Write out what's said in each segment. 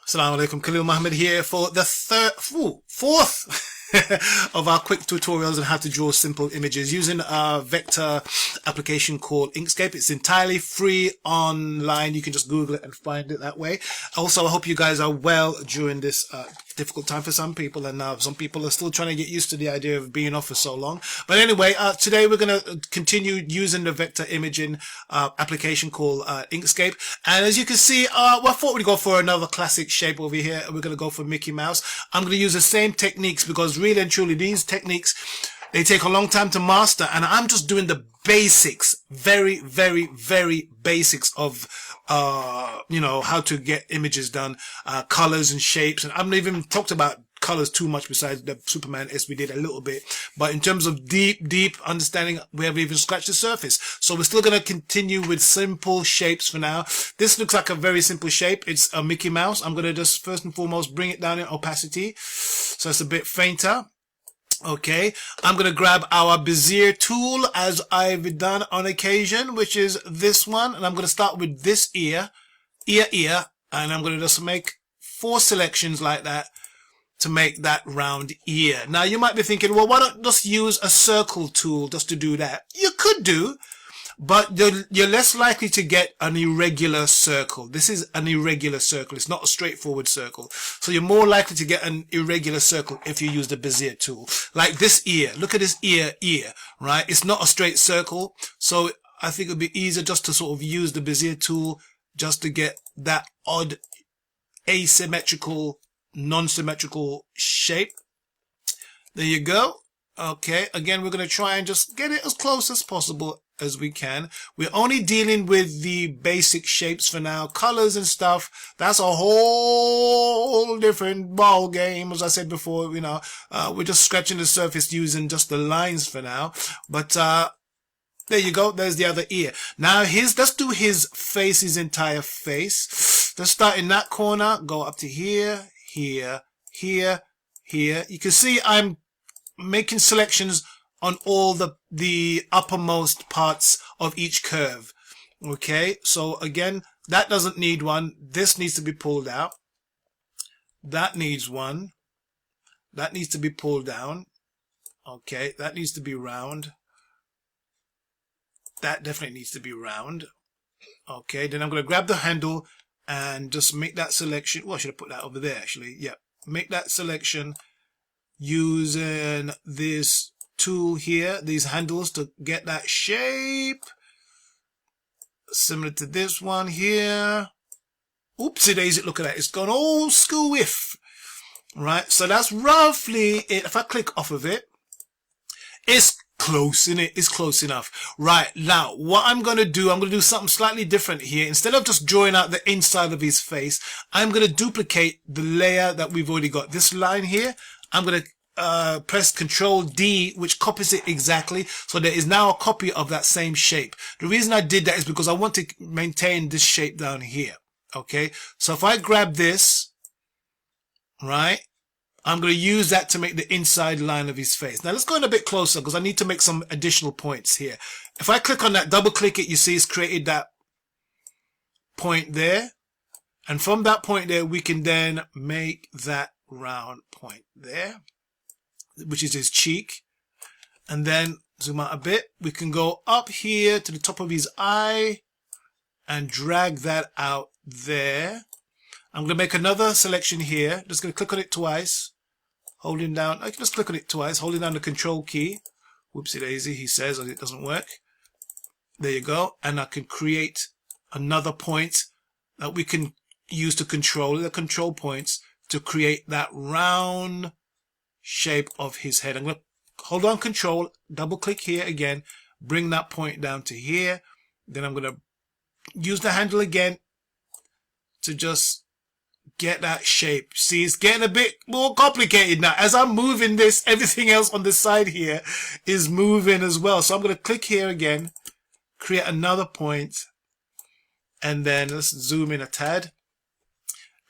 Assalamu alaikum, Khaleel Mohammed here for the fourth of our quick tutorials on how to draw simple images using a vector application called Inkscape. It's entirely free online. You can just Google it and find it that way. Also, I hope you guys are well during this difficult time for some people, and some people are still trying to get used to the idea of being off for so long. But anyway, today we're going to continue using the vector imaging application called Inkscape. And as you can see, I thought we'd go for another classic shape over here. We're going to go for Mickey Mouse. I'm going to use the same techniques because really and truly these techniques, they take a long time to master, and I'm just doing the basics, very basics of how to get images done, colors and shapes. And I haven't even talked about colors too much besides the Superman S we did a little bit, but in terms of deep understanding, we haven't even scratched the surface. So we're still going to continue with simple shapes for now. This looks like a very simple shape. It's a Mickey Mouse. I'm going to just first and foremost bring it down in opacity so it's a bit fainter. Okay, I'm going to grab our Bezier tool as I've done on occasion, which is this one, and I'm going to start with this ear, and I'm going to just make 4 selections like that to make that round ear. Now you might be thinking, well, why not just use a circle tool just to do that? You could do, but you're less likely to get an irregular circle. This is an irregular circle. It's not a straightforward circle. So you're more likely to get an irregular circle if you use the Bezier tool. Like this ear. Look at this ear, right? It's not a straight circle. So I think it would be easier just to sort of use the Bezier tool just to get that odd asymmetrical, non-symmetrical shape. There you go. Okay. Again, we're going to try and just get it as close as possible as we can. We're only dealing with the basic shapes for now. Colors and stuff, that's a whole different ball game. As I said before, we're just scratching the surface using just the lines for now. But there you go. There's the other ear. Now let's do his face, his entire face. Let's start in that corner, go up to here. You can see I'm making selections on all the uppermost parts of each curve. Okay, so again, that doesn't need one. This needs to be pulled out. That needs one. That needs to be pulled down. Okay, that needs to be round. That definitely needs to be round. Okay, then I'm going to grab the handle and just make that selection. Well, I should have put that over there actually. Yeah, make that selection using this tool here, these handles, to get that shape similar to this one here. Oopsie daisy, look at that, it's gone old school whiff. Right, so that's roughly it. If I click off of it, it's close, innit? It's close enough. Right, now what I'm going to do something slightly different here. Instead of just drawing out the inside of his face, I'm going to duplicate the layer that we've already got. This line here, I'm going to press Control D, which copies it exactly. So there is now a copy of that same shape. The reason I did that is because I want to maintain this shape down here. Okay, so if I grab this, right, I'm going to use that to make the inside line of his face. Now let's go in a bit closer because I need to make some additional points here. If I click on that, double click it, you see it's created that point there. And from that point there, we can then make that round point there, which is his cheek. And then zoom out a bit. We can go up here to the top of his eye and drag that out there. I'm going to make another selection here. Just going to click on it twice. Holding down, I can just click on it twice, holding down the Control key. Whoopsie daisy, he says, and it doesn't work. There you go. And I can create another point that we can use to control the control points to create that round shape of his head. I'm going to hold on Control, double click here again, bring that point down to here. Then I'm going to use the handle again to just get that shape. See, it's getting a bit more complicated now. As I'm moving this, everything else on the side here is moving as well. So I'm going to click here again, create another point, and then let's zoom in a tad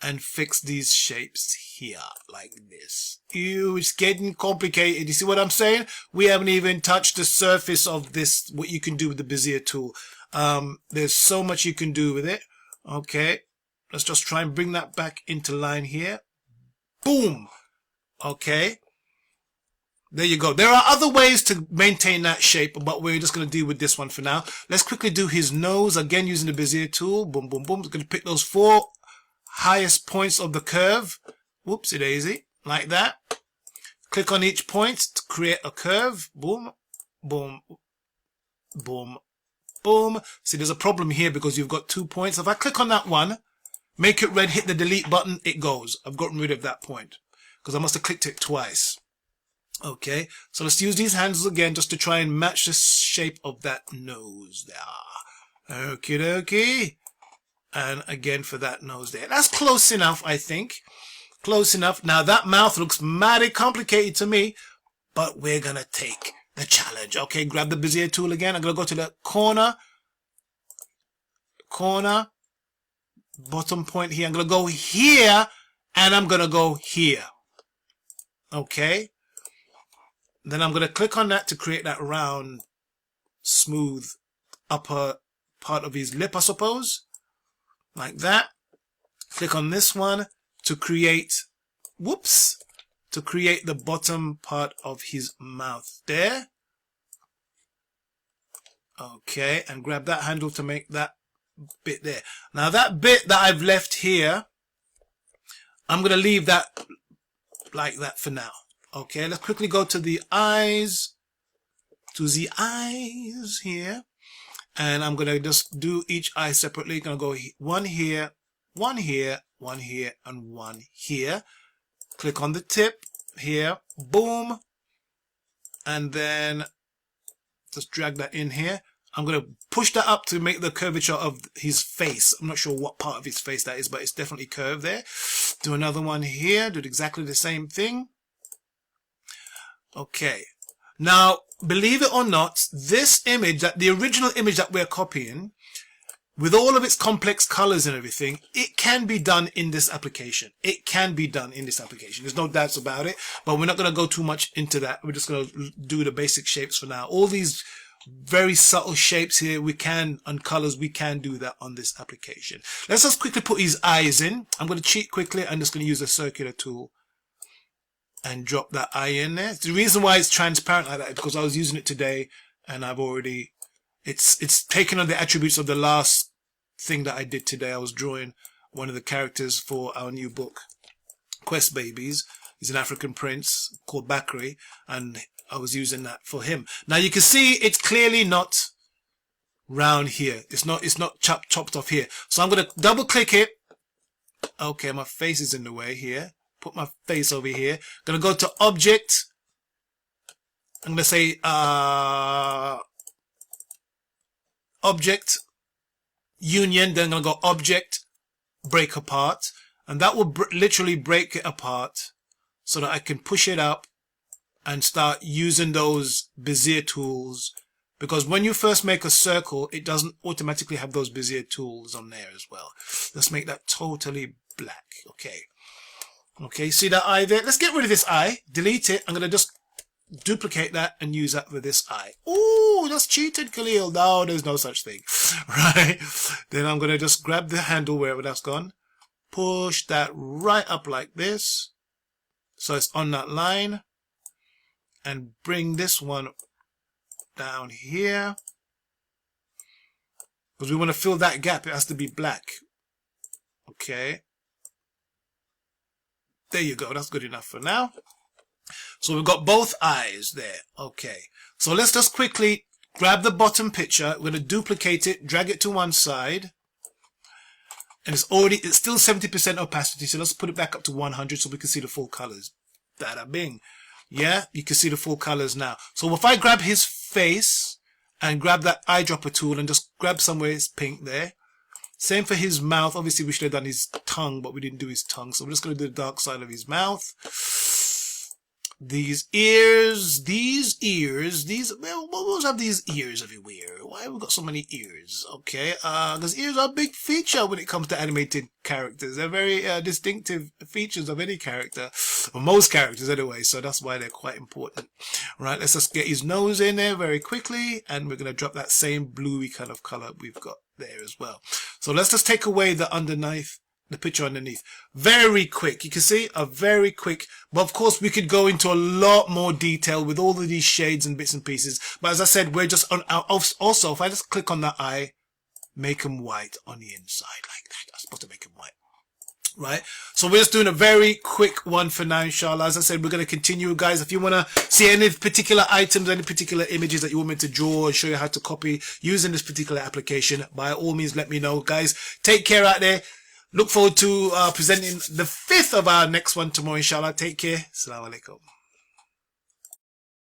and fix these shapes here like this. Ew, it's getting complicated. You see what I'm saying? We haven't even touched the surface of this, what you can do with the Bezier tool. There's so much you can do with it. Okay. Let's just try and bring that back into line here. Boom. Okay. There you go. There are other ways to maintain that shape, but we're just going to deal with this one for now. Let's quickly do his nose again using the Bezier tool. Boom, boom, boom. We're going to pick those 4 highest points of the curve. Whoopsie daisy. Like that. Click on each point to create a curve. Boom, boom, boom, boom. See, there's a problem here because you've got 2 points. If I click on that one, make it red, hit the delete button, it goes. I've gotten rid of that point because I must have clicked it twice. Okay, so let's use these handles again just to try and match the shape of that nose there. Okie dokie. And again for that nose there. That's close enough, I think. Close enough. Now that mouth looks mighty complicated to me, but we're going to take the challenge. Okay, grab the Bezier tool again. I'm going to go to the corner, bottom point here. I'm going to go here, and I'm going to go here. Okay. Then I'm going to click on that to create that round, smooth upper part of his lip, I suppose. Like that. Click on this one to create, to create the bottom part of his mouth there. Okay, and grab that handle to make that bit there. Now that bit that I've left here, I'm going to leave that like that for now. Okay, let's quickly go to the eyes, here, and I'm going to just do each eye separately. Going to go one here, one here, one here, and one here. Click on the tip here, boom, and then just drag that in here. I'm going to push that up to make the curvature of his face. I'm not sure what part of his face that is, but it's definitely curved there. Do another one here, do exactly the same thing. Okay, now believe it or not, this image, that the original image that we're copying, with all of its complex colors and everything, it can be done in this application. It can be done in this application. There's no doubts about it, but we're not going to go too much into that. We're just going to do the basic shapes for now. All these very subtle shapes here, we can, and colors, we can do that on this application. Let's just quickly put his eyes in. I'm going to cheat quickly. I'm just going to use a circular tool and drop that eye in there. The reason why it's transparent like that is because I was using it today and I've already, it's taken on the attributes of the last thing that I did today. I was drawing one of the characters for our new book, Quest Babies. He's an African prince called Bakri, and I was using that for him. Now you can see it's clearly not round here. It's not chopped off here. So I'm going to double click it. Okay, my face is in the way here. Put my face over here. Gonna go to object. I'm gonna say object union. Then I'm gonna go object break apart, and that will literally break it apart so that I can push it up and start using those Bezier tools. Because when you first make a circle, it doesn't automatically have those Bezier tools on there as well. Let's make that totally black. Okay. Okay, see that eye there? Let's get rid of this eye. Delete it. I'm going to just duplicate that and use that for this eye. Ooh, that's cheated, Khaleel. No, there's no such thing. Right? Then I'm going to just grab the handle wherever that's gone. Push that right up like this. So it's on that line. And bring this one down here. Because we want to fill that gap. It has to be black. Okay. There you go. That's good enough for now. So we've got both eyes there. Okay. So let's just quickly grab the bottom picture. We're going to duplicate it, drag it to one side. And it's still 70% opacity. So let's put it back up to 100 so we can see the full colors. Bada bing. Yeah, you can see the full colors now. So if I grab his face and grab that eyedropper tool and just grab somewhere it's pink there. Same for his mouth. Obviously, we should have done his tongue, but we didn't do his tongue. So we're just going to do the dark side of his mouth. These ears, well, we always have these ears everywhere. Why have we got so many ears? Okay, because ears are a big feature when it comes to animated characters. They're very distinctive features of any character, or most characters anyway, so that's why they're quite important. Right, let's just get his nose in there very quickly, and we're going to drop that same bluey kind of color we've got there as well. So let's just take away the underneath the picture underneath. Very quick. You can see a very quick, but of course we could go into a lot more detail with all of these shades and bits and pieces. But as I said, we're just on, also, if I just click on that eye, make them white on the inside like that. I'm supposed to make them white. Right, so we're just doing a very quick one for now, inshallah. As I said, we're going to continue, guys. If you want to see any particular items, any particular images that you want me to draw and show you how to copy using this particular application, by all means, let me know, guys. Take care out there. Look forward to presenting the 5th of our next one tomorrow, inshallah. Take care. Assalamu alaikum.